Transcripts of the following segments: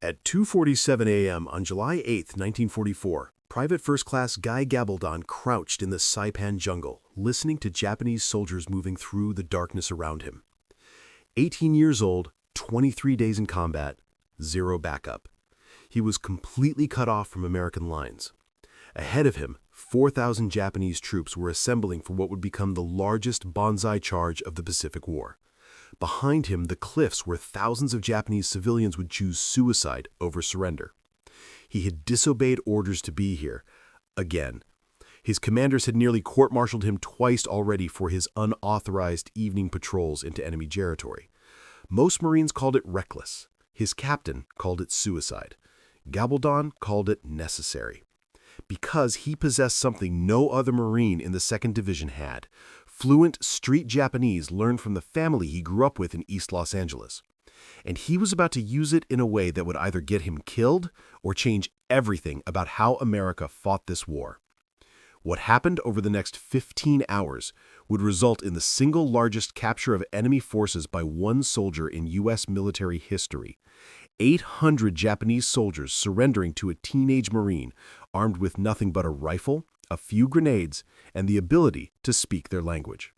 At 2:47 a.m. on July 8, 1944, Private First Class Guy Gabaldon crouched in the Saipan jungle, listening to Japanese soldiers moving through the darkness around him. 18 years old, 23 days in combat, zero backup. He was completely cut off from American lines. Ahead of him, 4,000 Japanese troops were assembling for what would become the largest Banzai charge of the Pacific War. Behind him, the cliffs where thousands of Japanese civilians would choose suicide over surrender. He had disobeyed orders to be here, again. His commanders had nearly court-martialed him twice already for his unauthorized evening patrols into enemy territory. Most Marines called it reckless. His captain called it suicide. Gabaldon called it necessary. Because he possessed something no other Marine in the 2nd Division had. Fluent street Japanese learned from the family he grew up with in East Los Angeles. And he was about to use it in a way that would either get him killed or change everything about how America fought this war. What happened over the next 15 hours would result in the single largest capture of enemy forces by one soldier in U.S. military history. 800 Japanese soldiers surrendering to a teenage Marine armed with nothing but a rifle, a few grenades, and the ability to speak their language.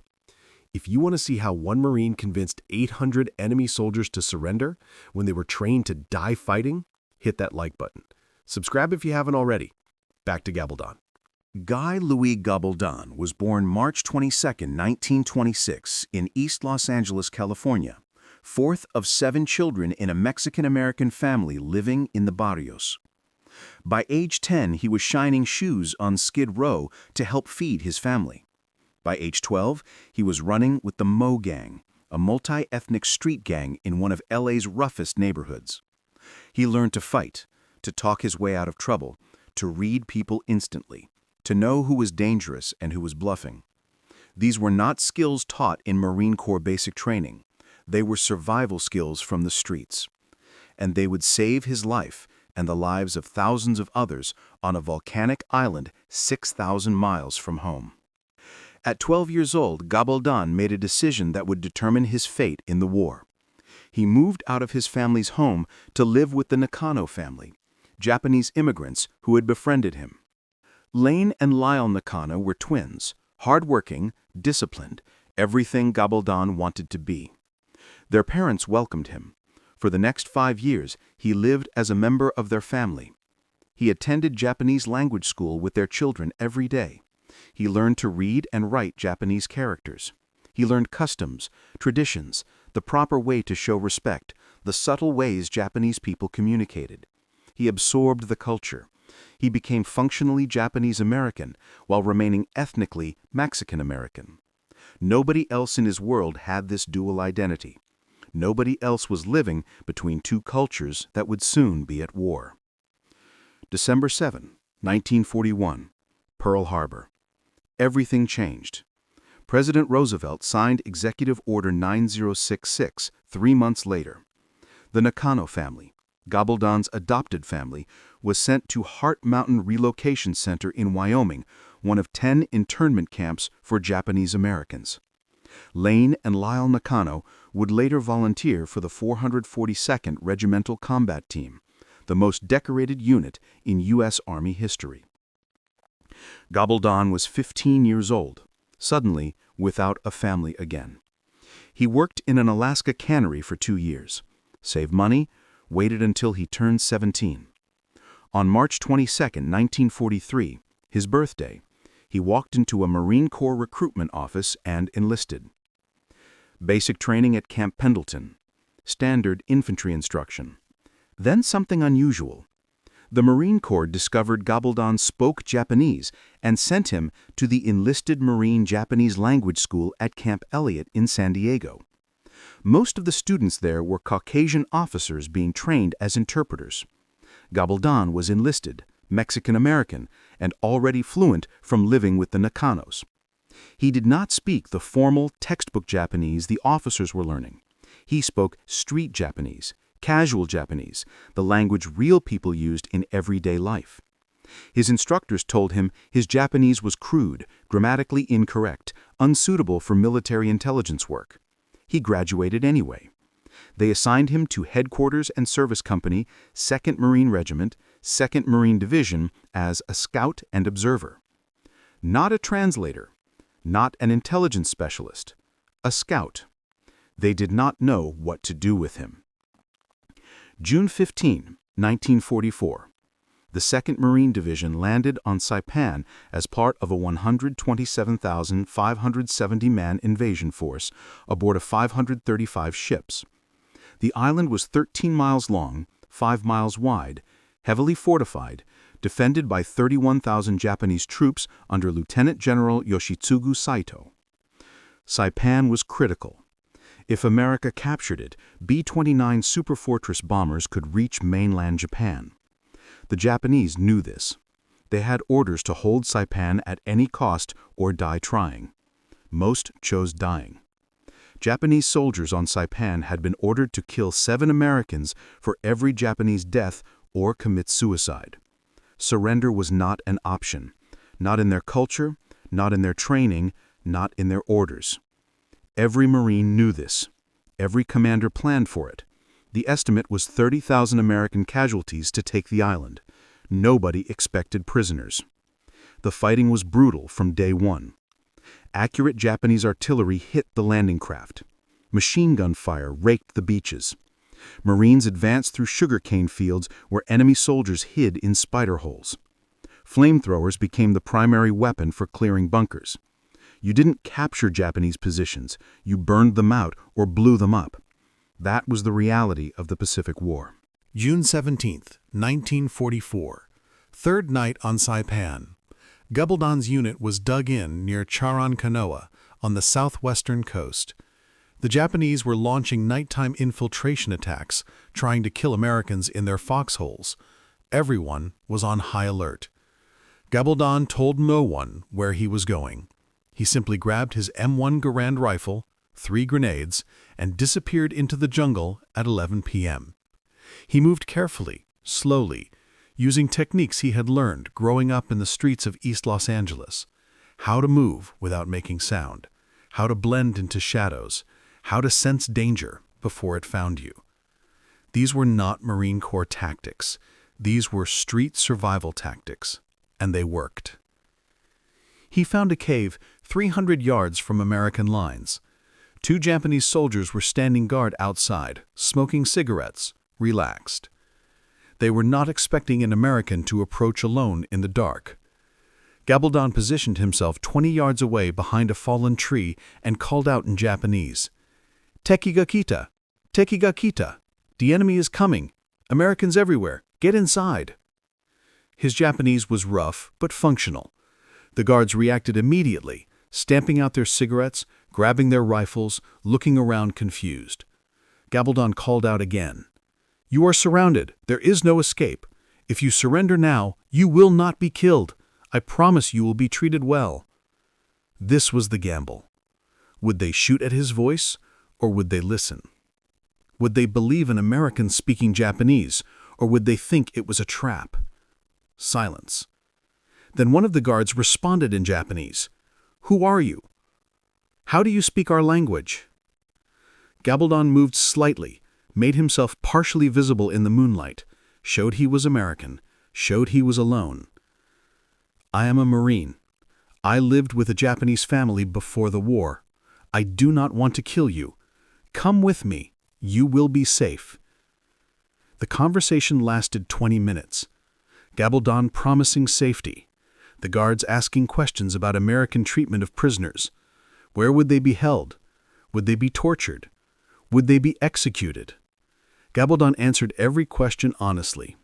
If you want to see how one Marine convinced 800 enemy soldiers to surrender when they were trained to die fighting, hit that like button. Subscribe if you haven't already. Back to Gabaldon. Guy Louis Gabaldon was born March 22, 1926, in East Los Angeles, California, fourth of 7 children in a Mexican-American family living in the barrios. By age 10, he was shining shoes on Skid Row to help feed his family. By age 12, he was running with the Mo Gang, a multi-ethnic street gang in one of LA's roughest neighborhoods. He learned to fight, to talk his way out of trouble, to read people instantly, to know who was dangerous and who was bluffing. These were not skills taught in Marine Corps basic training. They were survival skills from the streets. And they would save his life and the lives of thousands of others on a volcanic island 6,000 miles from home. At 12 years old, Gabaldon made a decision that would determine his fate in the war. He moved out of his family's home to live with the Nakano family, Japanese immigrants who had befriended him. Lane and Lyle Nakano were twins, hardworking, disciplined, everything Gabaldon wanted to be. Their parents welcomed him. For the next 5 years, he lived as a member of their family. He attended Japanese language school with their children every day. He learned to read and write Japanese characters. He learned customs, traditions, the proper way to show respect, the subtle ways Japanese people communicated. He absorbed the culture. He became functionally Japanese American while remaining ethnically Mexican American. Nobody else in his world had this dual identity. Nobody else was living between 2 cultures that would soon be at war. December 7, 1941, Pearl Harbor. Everything changed. President Roosevelt signed Executive Order 9066 3 months later. The Nakano family, Gabaldon's adopted family, was sent to Heart Mountain Relocation Center in Wyoming, one of 10 internment camps for Japanese Americans. Lane and Lyle Nakano would later volunteer for the 442nd Regimental Combat Team, the most decorated unit in U.S. Army history. Gabaldon was 15 years old, suddenly without a family again. He worked in an Alaska cannery for 2 years, saved money, waited until he turned 17. On March 22, 1943, his birthday, he walked into a Marine Corps recruitment office and enlisted. Basic training at Camp Pendleton. Standard infantry instruction. Then something unusual. The Marine Corps discovered Gabaldon spoke Japanese and sent him to the enlisted Marine Japanese language school at Camp Elliott in San Diego. Most of the students there were Caucasian officers being trained as interpreters. Gabaldon was enlisted, Mexican-American, and already fluent from living with the Nakanos. He did not speak the formal textbook Japanese the officers were learning. He spoke street Japanese, casual Japanese, the language real people used in everyday life. His instructors told him his Japanese was crude, grammatically incorrect, unsuitable for military intelligence work. He graduated anyway. They assigned him to Headquarters and Service Company, 2nd Marine Regiment, 2nd Marine Division as a scout and observer. Not a translator, not an intelligence specialist, a scout. They did not know what to do with him. June 15, 1944. The 2nd Marine Division landed on Saipan as part of a 127,570-man invasion force aboard of 535 ships. The island was 13 miles long, 5 miles wide, heavily fortified, defended by 31,000 Japanese troops under Lieutenant General Yoshitsugu Saito. Saipan was critical. If America captured it, B-29 Superfortress bombers could reach mainland Japan. The Japanese knew this. They had orders to hold Saipan at any cost or die trying. Most chose dying. Japanese soldiers on Saipan had been ordered to kill 7 Americans for every Japanese death or commit suicide. Surrender was not an option, not in their culture, not in their training, not in their orders. Every Marine knew this. Every commander planned for it. The estimate was 30,000 American casualties to take the island. Nobody expected prisoners. The fighting was brutal from day one. Accurate Japanese artillery hit the landing craft. Machine gun fire raked the beaches. Marines advanced through sugarcane fields where enemy soldiers hid in spider holes. Flamethrowers became the primary weapon for clearing bunkers. You didn't capture Japanese positions, you burned them out or blew them up. That was the reality of the Pacific War. June 17, 1944. Third night on Saipan. Gabaldon's unit was dug in near Charan Kanoa on the southwestern coast. The Japanese were launching nighttime infiltration attacks, trying to kill Americans in their foxholes. Everyone was on high alert. Gabaldon told no one where he was going. He simply grabbed his M1 Garand rifle, 3 grenades, and disappeared into the jungle at 11 p.m. He moved carefully, slowly, using techniques he had learned growing up in the streets of East Los Angeles. How to move without making sound, how to blend into shadows, how to sense danger before it found you. These were not Marine Corps tactics. These were street survival tactics, and they worked. He found a cave 300 yards from American lines. 2 Japanese soldiers were standing guard outside, smoking cigarettes, relaxed. They were not expecting an American to approach alone in the dark. Gabaldon positioned himself 20 yards away behind a fallen tree and called out in Japanese, "Teki ga kita! Teki ga kita! The enemy is coming! Americans everywhere! Get inside!" His Japanese was rough but functional. The guards reacted immediately, stamping out their cigarettes, grabbing their rifles, looking around confused. Gabaldon called out again, "You are surrounded. There is no escape. If you surrender now, you will not be killed. I promise you will be treated well." This was the gamble. Would they shoot at his voice, or would they listen? Would they believe an American speaking Japanese, or would they think it was a trap? Silence. Then one of the guards responded in Japanese, "Who are you? How do you speak our language?" Gabaldon moved slightly, made himself partially visible in the moonlight, showed he was American, showed he was alone. "I am a Marine. I lived with a Japanese family before the war. I do not want to kill you. Come with me. You will be safe." The conversation lasted 20 minutes. Gabaldon promising safety. The guards asking questions about American treatment of prisoners. Where would they be held? Would they be tortured? Would they be executed? Gabaldon answered every question honestly.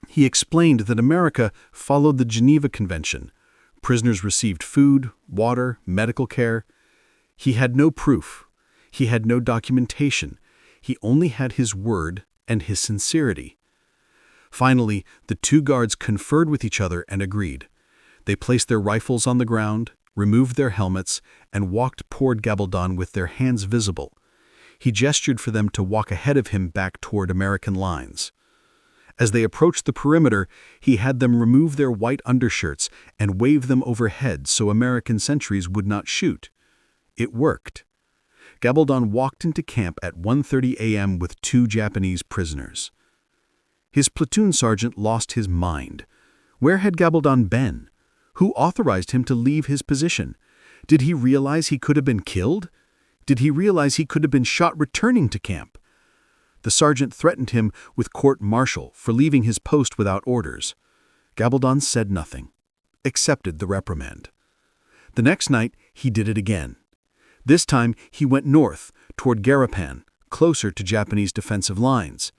He explained that America followed the Geneva Convention. Prisoners received food, water, medical care. He had no proof. He had no documentation. He only had his word and his sincerity. Finally, the 2 guards conferred with each other and agreed. They placed their rifles on the ground, removed their helmets, and walked toward Gabaldon with their hands visible. He gestured for them to walk ahead of him back toward American lines. As they approached the perimeter, he had them remove their white undershirts and wave them overhead so American sentries would not shoot. It worked. Gabaldon walked into camp at 1:30 a.m. with 2 Japanese prisoners. His platoon sergeant lost his mind. Where had Gabaldon been? Who authorized him to leave his position? Did he realize he could have been killed? Did he realize he could have been shot returning to camp? The sergeant threatened him with court-martial for leaving his post without orders. Gabaldon said nothing, accepted the reprimand. The next night, he did it again. This time, he went north, toward Saipan, closer to Japanese defensive lines.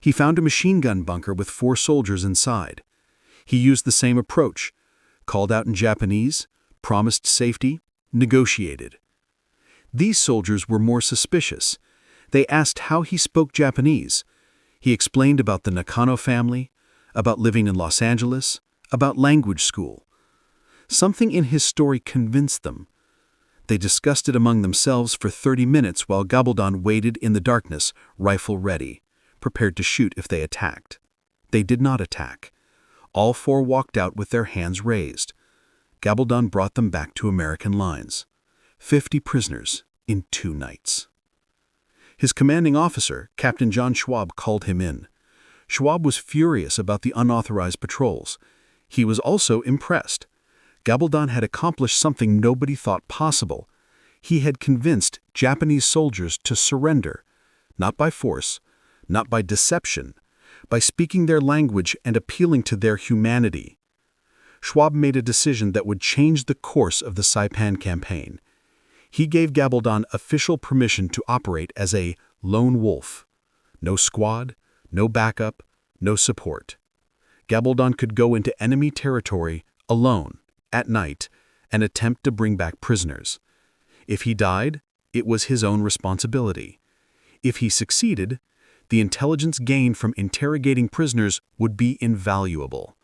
He found a machine gun bunker with 4 soldiers inside. He used the same approach, called out in Japanese, promised safety, negotiated. These soldiers were more suspicious. They asked how he spoke Japanese. He explained about the Nakano family, about living in Los Angeles, about language school. Something in his story convinced them. They discussed it among themselves for 30 minutes while Gabaldon waited in the darkness, rifle ready, prepared to shoot if they attacked. They did not attack. All 4 walked out with their hands raised. Gabaldon brought them back to American lines. 50 prisoners in 2 nights. His commanding officer, Captain John Schwab, called him in. Schwab was furious about the unauthorized patrols. He was also impressed. Gabaldon had accomplished something nobody thought possible. He had convinced Japanese soldiers to surrender, not by force, not by deception, by speaking their language and appealing to their humanity. Schwab made a decision that would change the course of the Saipan campaign. He gave Gabaldon official permission to operate as a lone wolf. No squad, no backup, no support. Gabaldon could go into enemy territory alone, at night, and attempt to bring back prisoners. If he died, it was his own responsibility. If he succeeded, the intelligence gained from interrogating prisoners would be invaluable.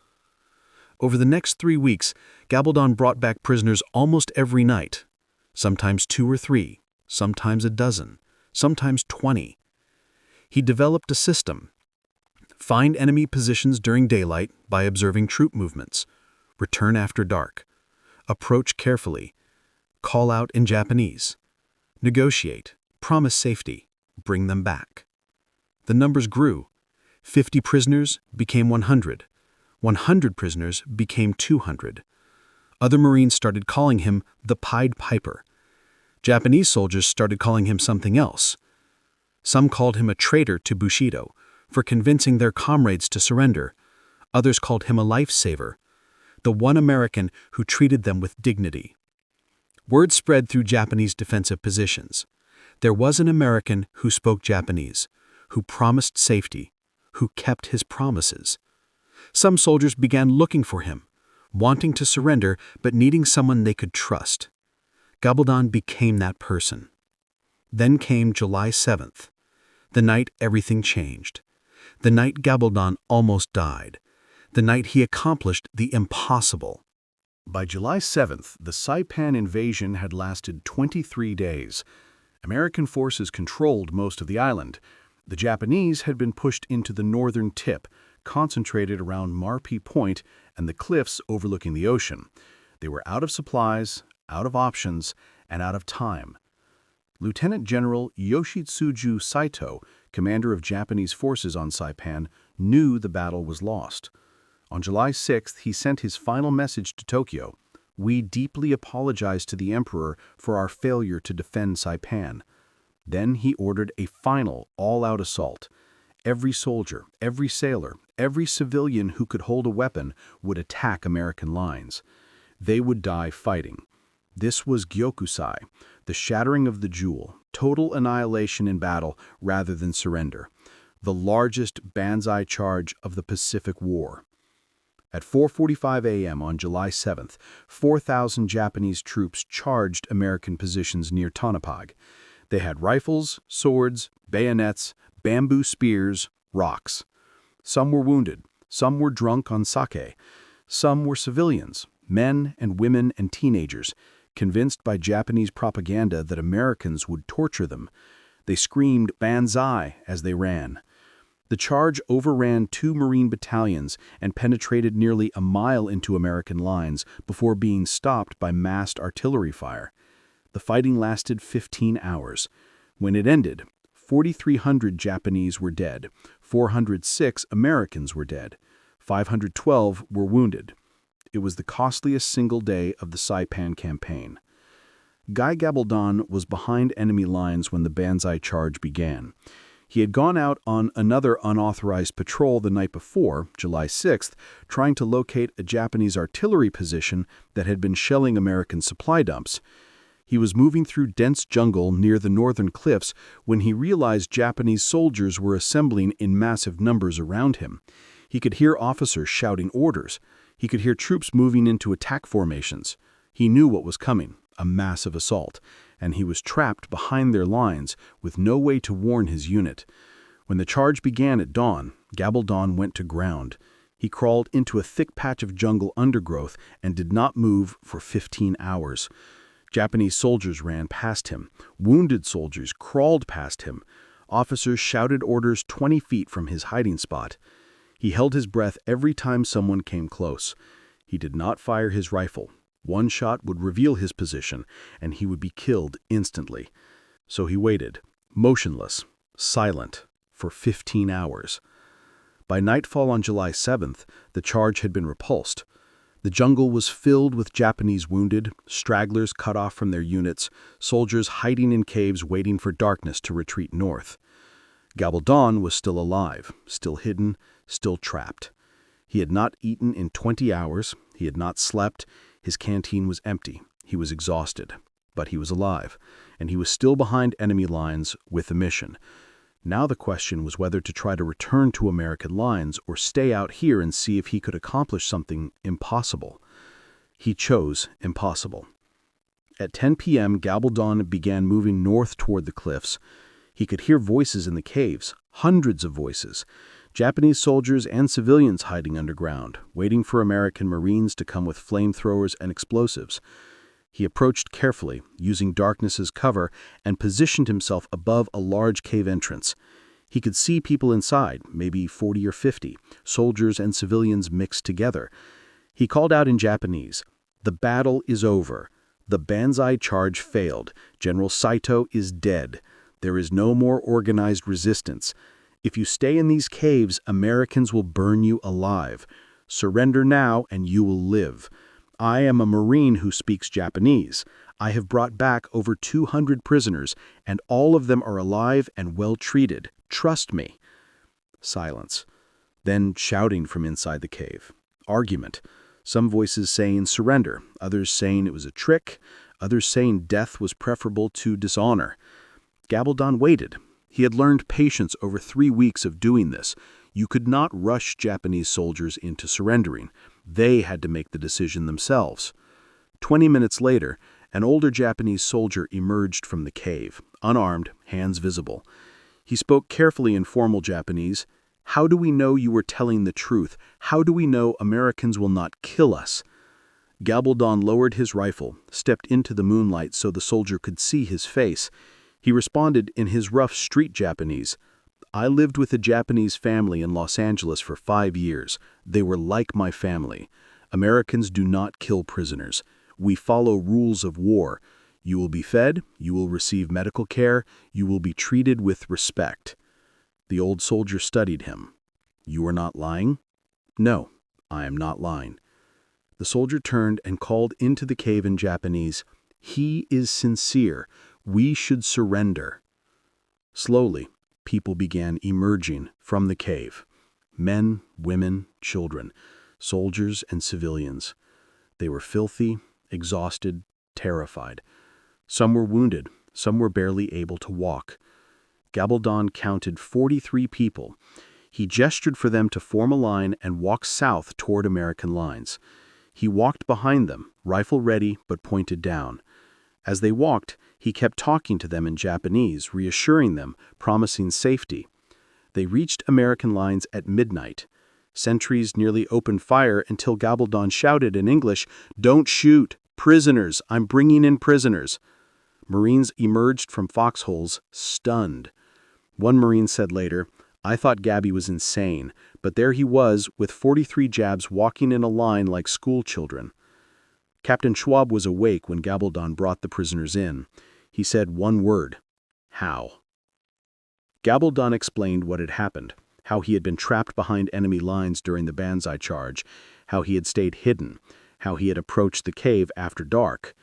Over the next 3 weeks, Gabaldon brought back prisoners almost every night, sometimes 2 or 3, sometimes a dozen, sometimes 20. He developed a system. Find enemy positions during daylight by observing troop movements. Return after dark. Approach carefully. Call out in Japanese. Negotiate. Promise safety. Bring them back. The numbers grew. 50 prisoners became 100. 100 prisoners became 200. Other Marines started calling him the Pied Piper. Japanese soldiers started calling him something else. Some called him a traitor to Bushido for convincing their comrades to surrender. Others called him a lifesaver, the one American who treated them with dignity. Word spread through Japanese defensive positions. There was an American who spoke Japanese, who promised safety, who kept his promises. Some soldiers began looking for him, wanting to surrender but needing someone they could trust. Gabaldon became that person. Then came July 7th, the night everything changed, the night Gabaldon almost died, the night he accomplished the impossible. By July 7th, the Saipan invasion had lasted 23 days. American forces controlled most of the island. The Japanese had been pushed into the northern tip, concentrated around Marpi Point and the cliffs overlooking the ocean. They were out of supplies, out of options, and out of time. Lieutenant General Yoshitsuju Saito, commander of Japanese forces on Saipan, knew the battle was lost. On July 6th, he sent his final message to Tokyo. "We deeply apologize to the Emperor for our failure to defend Saipan." Then he ordered a final, all-out assault. Every soldier, every sailor, every civilian who could hold a weapon would attack American lines. They would die fighting. This was Gyokusai, the shattering of the jewel, total annihilation in battle rather than surrender, the largest Banzai charge of the Pacific War. At 4:45 a.m. on July 7th, 4,000 Japanese troops charged American positions near Tonopag. They had rifles, swords, bayonets, bamboo spears, rocks. Some were wounded, some were drunk on sake, some were civilians, men and women and teenagers, convinced by Japanese propaganda that Americans would torture them. They screamed Banzai as they ran. The charge overran 2 Marine battalions and penetrated nearly a mile into American lines before being stopped by massed artillery fire. The fighting lasted 15 hours. When it ended, 4,300 Japanese were dead, 406 Americans were dead, 512 were wounded. It was the costliest single day of the Saipan campaign. Guy Gabaldon was behind enemy lines when the Banzai charge began. He had gone out on another unauthorized patrol the night before, July 6th, trying to locate a Japanese artillery position that had been shelling American supply dumps. He was moving through dense jungle near the northern cliffs when he realized Japanese soldiers were assembling in massive numbers around him. He could hear officers shouting orders. He could hear troops moving into attack formations. He knew what was coming, a massive assault, and he was trapped behind their lines with no way to warn his unit. When the charge began at dawn, Gabaldon went to ground. He crawled into a thick patch of jungle undergrowth and did not move for 15 hours. Japanese soldiers ran past him. Wounded soldiers crawled past him. Officers shouted orders 20 feet from his hiding spot. He held his breath every time someone came close. He did not fire his rifle. One shot would reveal his position, and he would be killed instantly. So he waited, motionless, silent, for 15 hours. By nightfall on July 7th, the charge had been repulsed. The jungle was filled with Japanese wounded, stragglers cut off from their units, soldiers hiding in caves waiting for darkness to retreat north. Gabaldon was still alive, still hidden, still trapped. He had not eaten in 20 hours, he had not slept, his canteen was empty, he was exhausted. But he was alive, and he was still behind enemy lines with a mission. Now the question was whether to try to return to American lines or stay out here and see if he could accomplish something impossible. He chose impossible. At 10 p.m., Gabaldon began moving north toward the cliffs. He could hear voices in the caves, hundreds of voices. Japanese soldiers and civilians hiding underground, waiting for American Marines to come with flamethrowers and explosives. He approached carefully, using darkness as cover, and positioned himself above a large cave entrance. He could see people inside, maybe 40 or 50, soldiers and civilians mixed together. He called out in Japanese, "The battle is over. The Banzai charge failed. General Saito is dead. There is no more organized resistance. If you stay in these caves, Americans will burn you alive. Surrender now and you will live. I am a Marine who speaks Japanese. I have brought back over 200 prisoners, and all of them are alive and well treated. Trust me." Silence. Then shouting from inside the cave. Argument. Some voices saying surrender, others saying it was a trick, others saying death was preferable to dishonor. Gabaldon waited. He had learned patience over 3 weeks of doing this. You could not rush Japanese soldiers into surrendering. They had to make the decision themselves. 20 minutes later, an older Japanese soldier emerged from the cave, unarmed, hands visible. He spoke carefully in formal Japanese. "How do we know you were telling the truth? How do we know Americans will not kill us?" Gabaldon lowered his rifle, stepped into the moonlight so the soldier could see his face. He responded in his rough street Japanese. "I lived with a Japanese family in Los Angeles for 5 years. They were like my family. Americans do not kill prisoners. We follow rules of war. You will be fed, you will receive medical care, you will be treated with respect." The old soldier studied him. "You are not lying?" "No, I am not lying." The soldier turned and called into the cave in Japanese, "He is sincere. We should surrender." Slowly, people began emerging from the cave. Men, women, children, soldiers and civilians. They were filthy, exhausted, terrified. Some were wounded, some were barely able to walk. Gabaldon counted 43 people. He gestured for them to form a line and walk south toward American lines. He walked behind them, rifle ready but pointed down. As they walked, he kept talking to them in Japanese, reassuring them, promising safety. They reached American lines at midnight. Sentries nearly opened fire until Gabaldon shouted in English, "Don't shoot! Prisoners! I'm bringing in prisoners!" Marines emerged from foxholes, stunned. One Marine said later, "I thought Gabby was insane, but there he was with 43 Jabs walking in a line like school children." Captain Schwab was awake when Gabaldon brought the prisoners in. He said one word: "How?" Gabaldon explained what had happened, how he had been trapped behind enemy lines during the Banzai charge, how he had stayed hidden, how he had approached the cave after dark.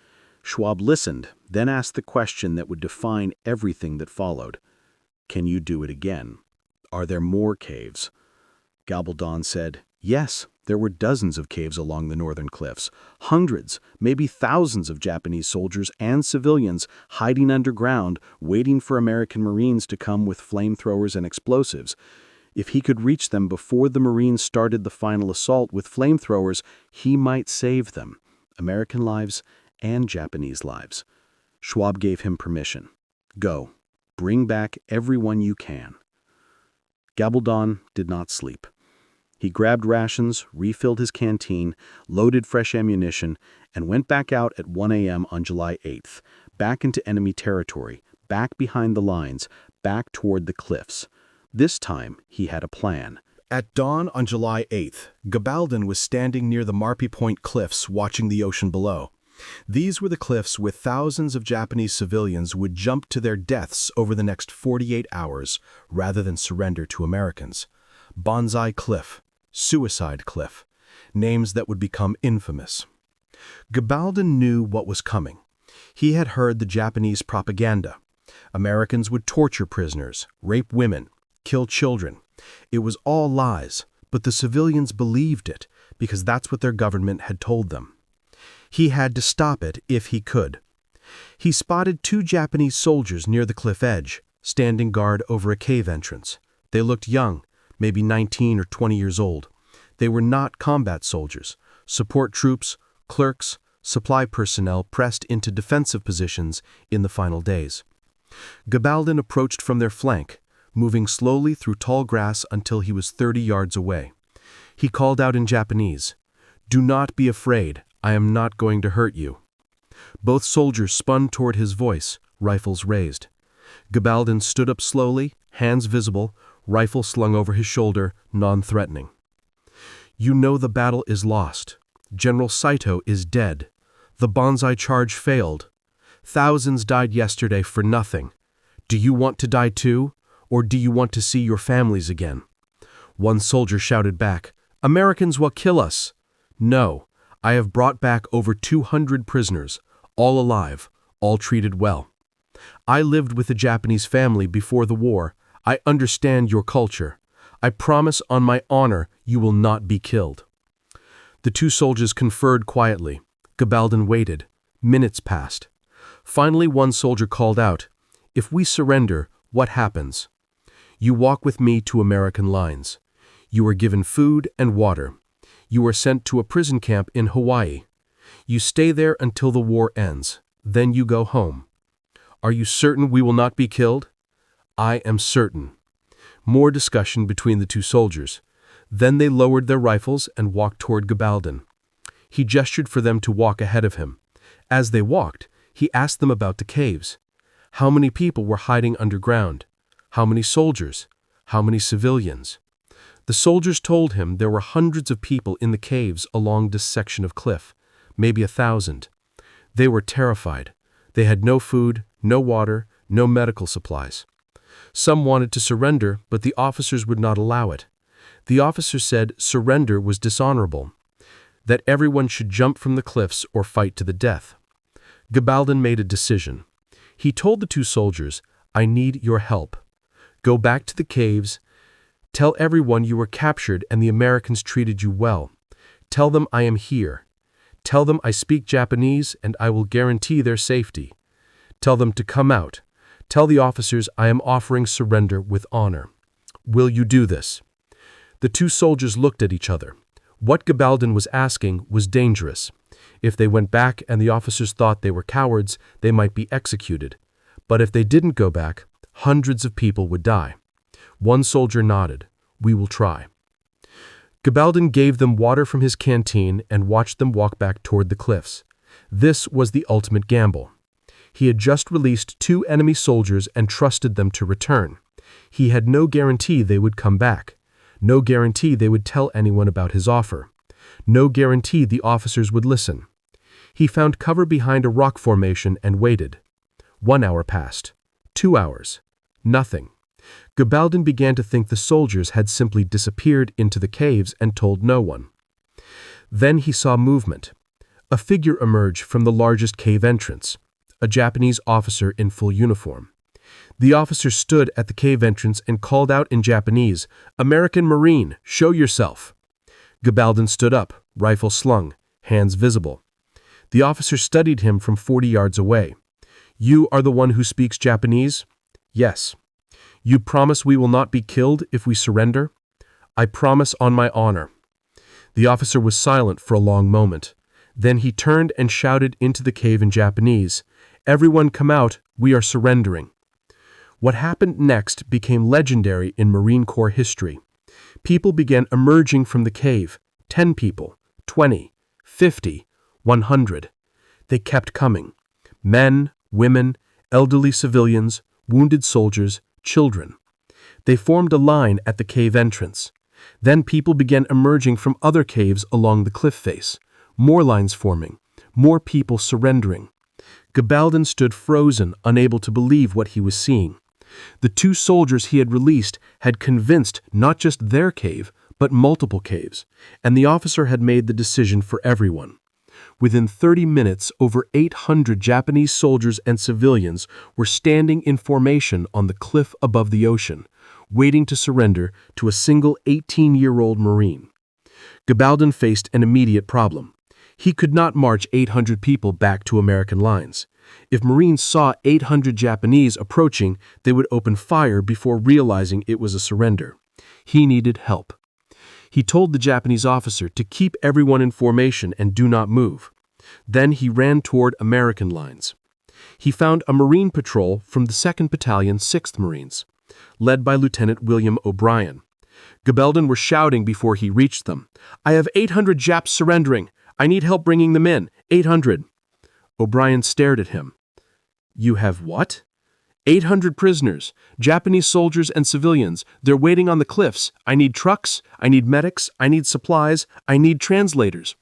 Schwab listened, then asked the question that would define everything that followed. "Can you do it again? Are there more caves?" Gabaldon said, "Yes, there were dozens of caves along the northern cliffs, hundreds, maybe thousands of Japanese soldiers and civilians hiding underground, waiting for American Marines to come with flamethrowers and explosives. If he could reach them before the Marines started the final assault with flamethrowers, he might save them, American lives and Japanese lives." Schwab gave him permission. "Go, bring back everyone you can." Gabaldon did not sleep. He grabbed rations, refilled his canteen, loaded fresh ammunition, and went back out at 1 a.m. on July 8th, back into enemy territory, back behind the lines, back toward the cliffs. This time, he had a plan. At dawn on July 8th, Gabaldon was standing near the Marpy Point cliffs watching the ocean below. These were the cliffs where thousands of Japanese civilians would jump to their deaths over the next 48 hours rather than surrender to Americans. Banzai Cliff, Suicide Cliff, names that would become infamous. Gabaldon knew what was coming. He had heard the Japanese propaganda. Americans would torture prisoners, rape women, kill children. It was all lies, but the civilians believed it because that's what their government had told them. He had to stop it if he could. He spotted 2 Japanese soldiers near the cliff edge, standing guard over a cave entrance. They looked young, maybe 19 or 20 years old. They were not combat soldiers. Support troops, clerks, supply personnel pressed into defensive positions in the final days. Gabaldon approached from their flank, moving slowly through tall grass until he was 30 yards away. He called out in Japanese, "Do not be afraid. I am not going to hurt you." Both soldiers spun toward his voice, rifles raised. Gabaldon stood up slowly, hands visible, rifle slung over his shoulder, non-threatening. "You know the battle is lost. General Saito is dead. The Banzai charge failed. Thousands died yesterday for nothing. Do you want to die too, or do you want to see your families again?" One soldier shouted back, "Americans will kill us." "No. I have brought back over 200 prisoners, all alive, all treated well. I lived with a Japanese family before the war. I understand your culture. I promise on my honor you will not be killed." The 2 soldiers conferred quietly. Gabaldon waited. Minutes passed. Finally, one soldier called out, "If we surrender, what happens?" "You walk with me to American lines. You are given food and water. You are sent to a prison camp in Hawaii. You stay there until the war ends. Then you go home." "Are you certain we will not be killed?" "I am certain." More discussion between the 2 soldiers. Then they lowered their rifles and walked toward Gabaldon. He gestured for them to walk ahead of him. As they walked, he asked them about the caves. How many people were hiding underground? How many soldiers? How many civilians? The soldiers told him there were hundreds of people in the caves along this section of cliff, maybe 1,000. They were terrified. They had no food, no water, no medical supplies. Some wanted to surrender, but the officers would not allow it. The officers said surrender was dishonorable, that everyone should jump from the cliffs or fight to the death. Gabaldon made a decision. He told the 2 soldiers, "I need your help. Go back to the caves. Tell everyone you were captured and the Americans treated you well. Tell them I am here. Tell them I speak Japanese and I will guarantee their safety. Tell them to come out. Tell the officers I am offering surrender with honor. Will you do this?" The 2 soldiers looked at each other. What Gabaldon was asking was dangerous. If they went back and the officers thought they were cowards, they might be executed. But if they didn't go back, hundreds of people would die. One soldier nodded. "We will try." Gabaldon gave them water from his canteen and watched them walk back toward the cliffs. This was the ultimate gamble. He had just released 2 enemy soldiers and trusted them to return. He had no guarantee they would come back. No guarantee they would tell anyone about his offer. No guarantee the officers would listen. He found cover behind a rock formation and waited. 1 hour passed. 2 hours. Nothing. Gabaldon began to think the soldiers had simply disappeared into the caves and told no one. Then he saw movement. A figure emerged from the largest cave entrance, a Japanese officer in full uniform. The officer stood at the cave entrance and called out in Japanese, "American Marine, show yourself." Gabaldon stood up, rifle slung, hands visible. The officer studied him from 40 yards away. "You are the one who speaks Japanese?" "Yes." "You promise we will not be killed if we surrender?" "I promise on my honor." The officer was silent for a long moment. Then he turned and shouted into the cave in Japanese, "Everyone come out, we are surrendering." What happened next became legendary in Marine Corps history. People began emerging from the cave, 10 people, 20, 50, 100. They kept coming. Men, women, elderly civilians, wounded soldiers, children. They formed a line at the cave entrance. Then people began emerging from other caves along the cliff face. More lines forming, more people surrendering. Gabaldon stood frozen, unable to believe what he was seeing. The 2 soldiers he had released had convinced not just their cave, but multiple caves, and the officer had made the decision for everyone. Within 30 minutes, over 800 Japanese soldiers and civilians were standing in formation on the cliff above the ocean, waiting to surrender to a single 18-year-old Marine. Gabaldon faced an immediate problem. He could not march 800 people back to American lines. If Marines saw 800 Japanese approaching, they would open fire before realizing it was a surrender. He needed help. He told the Japanese officer to keep everyone in formation and do not move. Then he ran toward American lines. He found a Marine patrol from the 2nd Battalion, 6th Marines, led by Lieutenant William O'Brien. Gabaldon were shouting before he reached them, "I have 800 Japs surrendering. I need help bringing them in. 800. O'Brien stared at him. "You have what?" 800 prisoners, Japanese soldiers and civilians. They're waiting on the cliffs. I need trucks. I need medics. I need supplies. I need translators.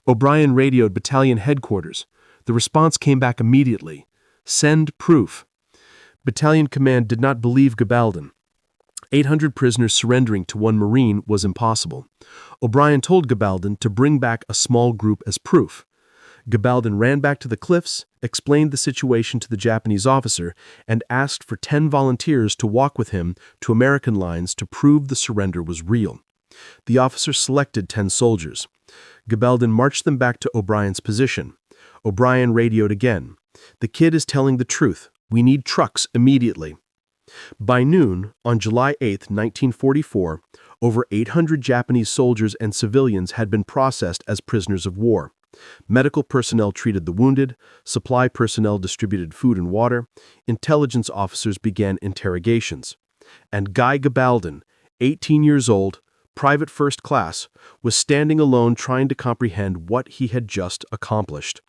O'Brien radioed battalion headquarters. The response came back immediately. Send proof. Battalion command did not believe Gabaldon. 800 prisoners surrendering to 1 Marine was impossible. O'Brien told Gabaldon to bring back a small group as proof. Gabaldon ran back to the cliffs, explained the situation to the Japanese officer, and asked for 10 volunteers to walk with him to American lines to prove the surrender was real. The officer selected 10 soldiers. Gabaldon marched them back to O'Brien's position. O'Brien radioed again. "The kid is telling the truth. We need trucks immediately." By noon, on July 8, 1944, over 800 Japanese soldiers and civilians had been processed as prisoners of war. Medical personnel treated the wounded, supply personnel distributed food and water, intelligence officers began interrogations. And Guy Gabaldon, 18 years old, private first class, was standing alone trying to comprehend what he had just accomplished.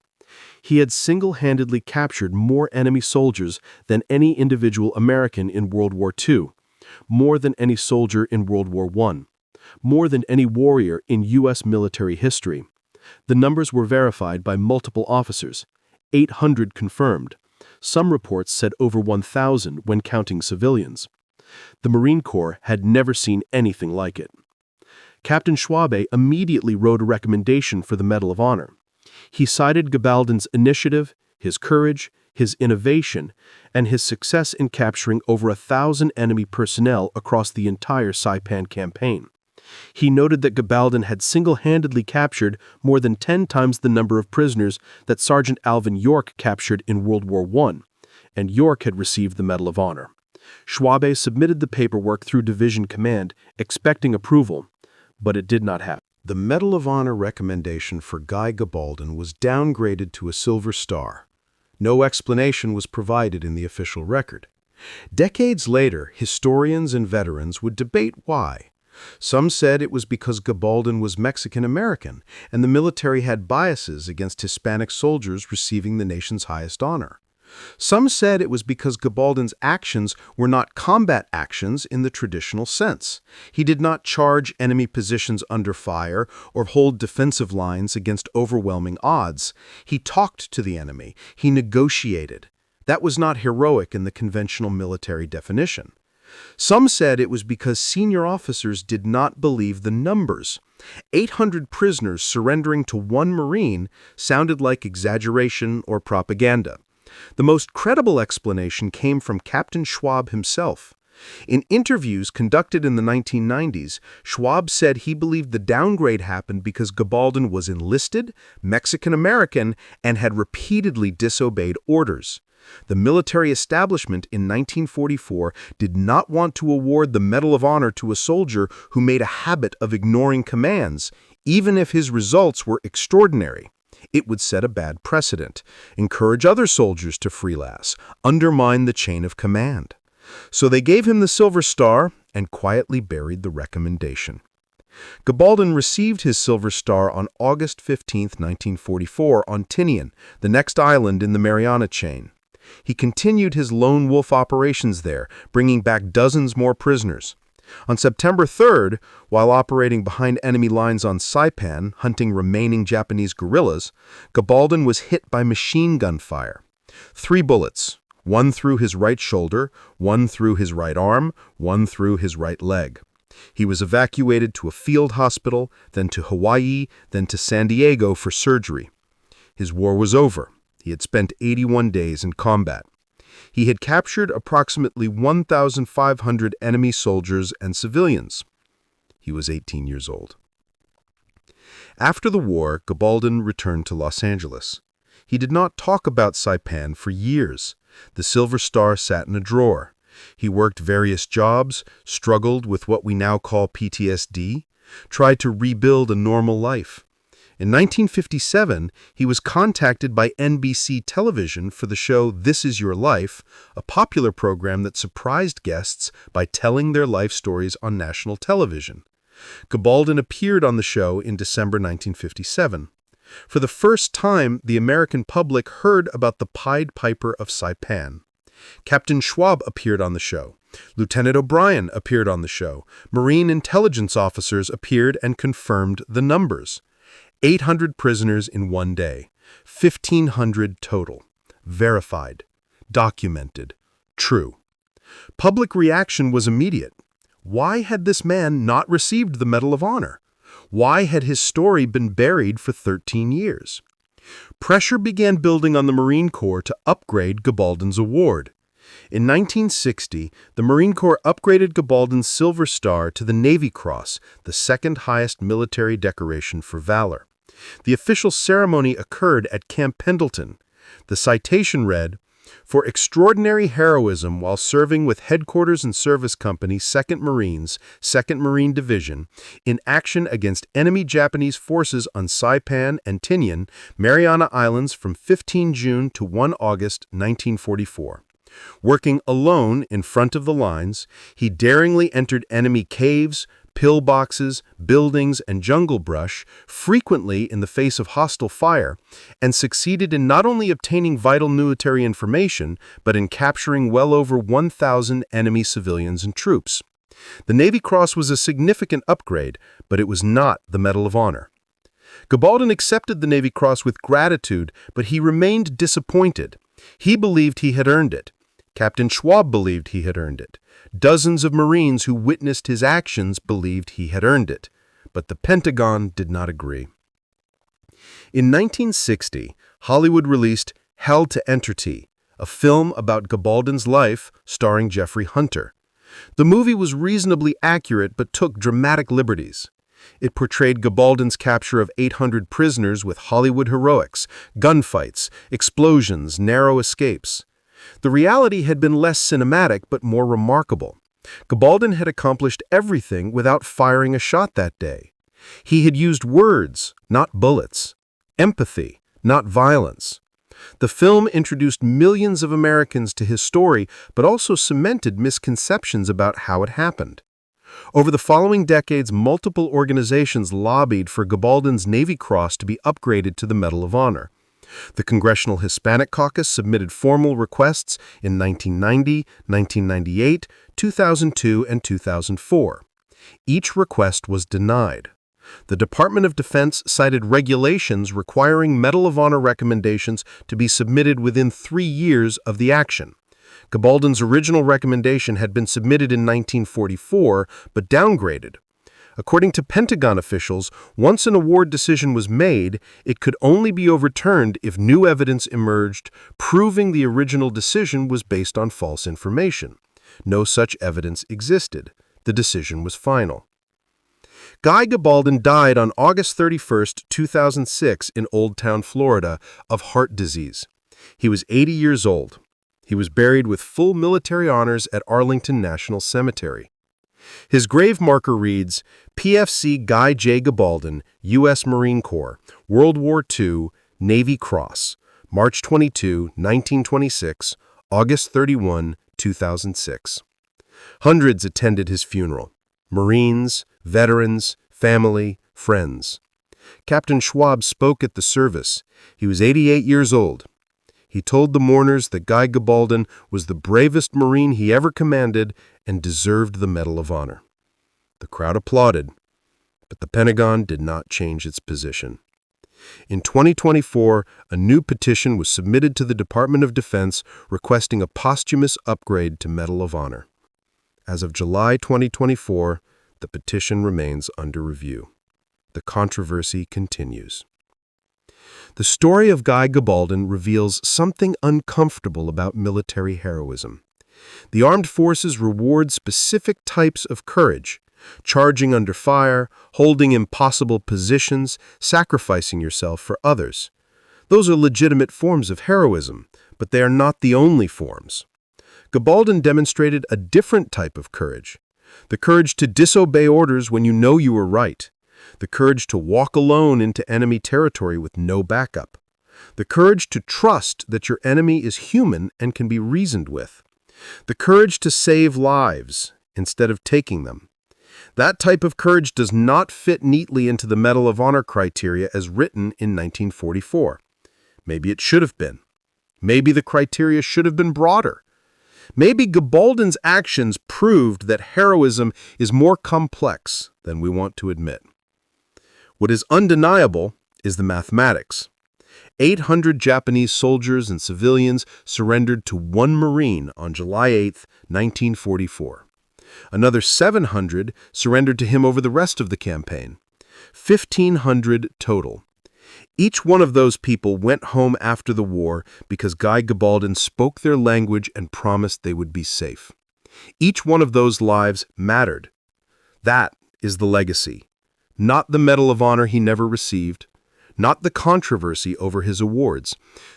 He had single-handedly captured more enemy soldiers than any individual American in World War II, more than any soldier in World War I, more than any warrior in U.S. military history. The numbers were verified by multiple officers, 800 confirmed. Some reports said over 1,000 when counting civilians. The Marine Corps had never seen anything like it. Captain Schwabe immediately wrote a recommendation for the Medal of Honor. He cited Gabaldon's initiative, his courage, his innovation, and his success in capturing over 1,000 enemy personnel across the entire Saipan campaign. He noted that Gabaldon had single-handedly captured more than 10 times the number of prisoners that Sergeant Alvin York captured in World War I, and York had received the Medal of Honor. Schwabe submitted the paperwork through Division Command, expecting approval, but it did not happen. The Medal of Honor recommendation for Guy Gabaldon was downgraded to a Silver Star. No explanation was provided in the official record. Decades later, historians and veterans would debate why. Some said it was because Gabaldon was Mexican-American, and the military had biases against Hispanic soldiers receiving the nation's highest honor. Some said it was because Gabaldon's actions were not combat actions in the traditional sense. He did not charge enemy positions under fire or hold defensive lines against overwhelming odds. He talked to the enemy. He negotiated. That was not heroic in the conventional military definition. Some said it was because senior officers did not believe the numbers. 800 prisoners surrendering to one Marine sounded like exaggeration or propaganda. The most credible explanation came from Captain Schwab himself. In interviews conducted in the 1990s, Schwab said he believed the downgrade happened because Gabaldon was enlisted, Mexican-American, and had repeatedly disobeyed orders. The military establishment in 1944 did not want to award the Medal of Honor to a soldier who made a habit of ignoring commands, even if his results were extraordinary. It would set a bad precedent, encourage other soldiers to freelance, undermine the chain of command. So they gave him the Silver Star and quietly buried the recommendation. Gabaldon received his Silver Star on August 15, 1944, on Tinian, the next island in the Mariana chain. He continued his lone wolf operations there, bringing back dozens more prisoners. On September 3rd, while operating behind enemy lines on Saipan, hunting remaining Japanese guerrillas, Gabaldon was hit by machine gun fire. 3 bullets, one through his right shoulder, one through his right arm, one through his right leg. He was evacuated to a field hospital, then to Hawaii, then to San Diego for surgery. His war was over. He had spent 81 days in combat. He had captured approximately 1,500 enemy soldiers and civilians. He was 18 years old. After the war, Gabaldon returned to Los Angeles. He did not talk about Saipan for years. The Silver Star sat in a drawer. He worked various jobs, struggled with what we now call PTSD, tried to rebuild a normal life. In 1957, he was contacted by NBC television for the show This Is Your Life, a popular program that surprised guests by telling their life stories on national television. Gabaldon appeared on the show in December 1957. For the first time, the American public heard about the Pied Piper of Saipan. Captain Schwab appeared on the show. Lieutenant O'Brien appeared on the show. Marine intelligence officers appeared and confirmed the numbers. 800 prisoners in one day, 1,500 total. Verified, documented, true. Public reaction was immediate. Why had this man not received the Medal of Honor? Why had his story been buried for 13 years? Pressure began building on the Marine Corps to upgrade Gabaldon's award. In 1960, the Marine Corps upgraded Gabaldon's Silver Star to the Navy Cross, the second highest military decoration for valor. The official ceremony occurred at Camp Pendleton. The citation read, "For extraordinary heroism while serving with Headquarters and Service Company 2nd Marines, 2nd Marine Division, in action against enemy Japanese forces on Saipan and Tinian, Mariana Islands from 15 June to 1 August 1944. Working alone in front of the lines, he daringly entered enemy caves, pillboxes, buildings, and jungle brush, frequently in the face of hostile fire, and succeeded in not only obtaining vital military information, but in capturing well over 1,000 enemy civilians and troops. The Navy Cross was a significant upgrade, but it was not the Medal of Honor. Gabaldon accepted the Navy Cross with gratitude, but he remained disappointed. He believed he had earned it. Captain Schwab believed he had earned it. Dozens of Marines who witnessed his actions believed he had earned it, but the Pentagon did not agree. In 1960, Hollywood released Hell to Enterty, a film about Gabaldon's life starring Jeffrey Hunter. The movie was reasonably accurate but took dramatic liberties. It portrayed Gabaldon's capture of 800 prisoners with Hollywood heroics, gunfights, explosions, narrow escapes. The reality had been less cinematic but more remarkable. Gabaldon had accomplished everything without firing a shot that day. He had used words, not bullets, empathy, not violence. The film introduced millions of Americans to his story, but also cemented misconceptions about how it happened. Over the following decades, multiple organizations lobbied for Gabaldon's Navy Cross to be upgraded to the Medal of Honor. The Congressional Hispanic Caucus submitted formal requests in 1990, 1998, 2002, and 2004. Each request was denied. The Department of Defense cited regulations requiring Medal of Honor recommendations to be submitted within 3 years of the action. Gabaldon's original recommendation had been submitted in 1944, but downgraded. According to Pentagon officials, once an award decision was made, it could only be overturned if new evidence emerged proving the original decision was based on false information. No such evidence existed. The decision was final. Guy Gabaldon died on August 31, 2006 in Old Town, Florida, of heart disease. He was 80 years old. He was buried with full military honors at Arlington National Cemetery. His grave marker reads, PFC Guy J. Gabaldon, U.S. Marine Corps, World War II, Navy Cross, March 22, 1926, August 31, 2006. Hundreds attended his funeral. Marines, veterans, family, friends. Captain Schwab spoke at the service. He was 88 years old. He told the mourners that Guy Gabaldon was the bravest Marine he ever commanded and deserved the Medal of Honor. The crowd applauded, but the Pentagon did not change its position. In 2024, a new petition was submitted to the Department of Defense requesting a posthumous upgrade to Medal of Honor. As of July 2024, the petition remains under review. The controversy continues. The story of Guy Gabaldon reveals something uncomfortable about military heroism. The armed forces reward specific types of courage, charging under fire, holding impossible positions, sacrificing yourself for others. Those are legitimate forms of heroism, but they are not the only forms. Gabaldon demonstrated a different type of courage, the courage to disobey orders when you know you are right, the courage to walk alone into enemy territory with no backup, the courage to trust that your enemy is human and can be reasoned with, the courage to save lives instead of taking them. That type of courage does not fit neatly into the Medal of Honor criteria as written in 1944. Maybe it should have been. Maybe the criteria should have been broader. Maybe Gabaldon's actions proved that heroism is more complex than we want to admit. What is undeniable is the mathematics. 800 Japanese soldiers and civilians surrendered to one Marine on July 8, 1944. Another 700 surrendered to him over the rest of the campaign. 1,500 total. Each one of those people went home after the war because Guy Gabaldon spoke their language and promised they would be safe. Each one of those lives mattered. That is the legacy. Not the Medal of Honor he never received, not the controversy over his awards,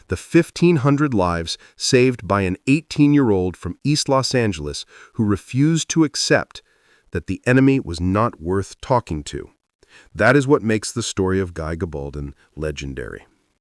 the 1,500 lives saved by an 18-year-old from East Los Angeles who refused to accept that the enemy was not worth talking to. That is what makes the story of Guy Gabaldon legendary.